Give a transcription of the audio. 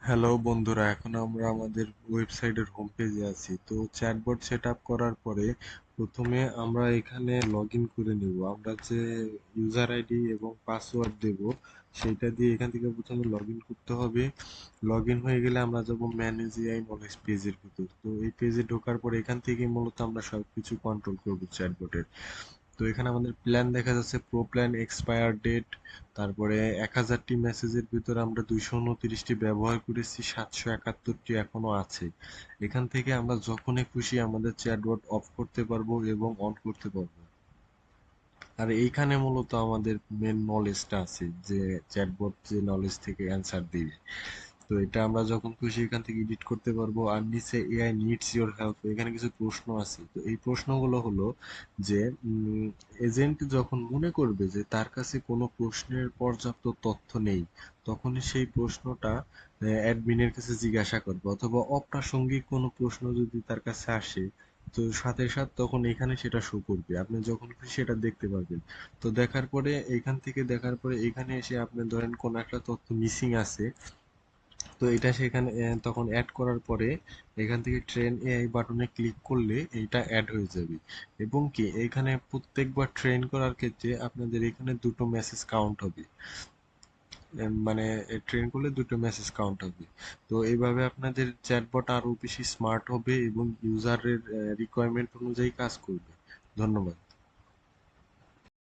Hello বন্ধুরা, এখন আমরা আমাদের ওয়েবসাইটের হোম পেজে আছি। তো চ্যাটবট সেট আপ করার পরে প্রথমে আমরা এখানে লগ ইন করে নিব। আমরা যে ইউজার আইডি এবং পাসওয়ার্ড দেব সেটা দিয়ে এখান থেকে প্রথমে লগ ইন করতে হবে। লগ ইন হয়ে গেলে আমরা যাব ম্যানেজ এআই নলেজ পেজের ভিতর। তো এই পেজে ঢোকার পরে এখান থেকে মূলত আমরা সবকিছু কন্ট্রোল করব চ্যাটবটের। তো এখানে আমাদের প্ল্যান দেখা যাচ্ছে, প্রো প্ল্যান এক্সপায়ার ডেট, তারপরে 1000টি মেসেজের ভিতরে আমরা 229টি ব্যবহার করেছি, 771টি এখনো আছে। এখান থেকে আমরা যখনই খুশি আমাদের চ্যাটবট অফ করতে পারবো এবং অন করতে পারবো। আর এইখানে মূলত আমাদের মেন নলেজটা আছে, যে চ্যাটবট যে নলেজ থেকে অ্যান্সার দিবে। তো এটা আমরা যখন খুশি এখান থেকে এডিট করতে পারবো। আর নিচে এআই নিডস ইওর হেল্প, এখানে কিছু প্রশ্ন আছে। তো এই প্রশ্নগুলো হলো যে এজেন্ট যখন মনে করবে যে তার কাছে কোনো প্রশ্নের পর্যাপ্ত তথ্য নেই, তখনই সেই প্রশ্নটা অ্যাডমিনের কাছে জিজ্ঞাসা করবে। অথবা অপ্রাসঙ্গিক কোনো প্রশ্ন যদি তার কাছে আসে, তো সাথে সাথে তখন এখানে সেটা শো করবে, আপনি যখন খুশি সেটা দেখতে পারবেন। তো দেখার পরে এইখান থেকে দেখার পরে এখানে এসে আপনি ধরেন কোন একটা তথ্য মিসিং আছে, তো এটা সেখানে তখন অ্যাড করার পরে এখান থেকে ট্রেন এআই বাটনে ক্লিক করলে এইটা অ্যাড হয়ে যাবে। এবং কি এখানে প্রত্যেকবার ট্রেন করার ক্ষেত্রে আপনাদের এখানে দুটো মেসেজ কাউন্ট হবে। মানে ট্রেন করলে দুটো মেসেজ কাউন্ট হবে। তো এইভাবে আপনাদের চ্যাটবট আরো বেশি স্মার্ট হবে এবং ইউজারের রিকোয়ারমেন্ট অনুযায়ী কাজ করবে। ধন্যবাদ।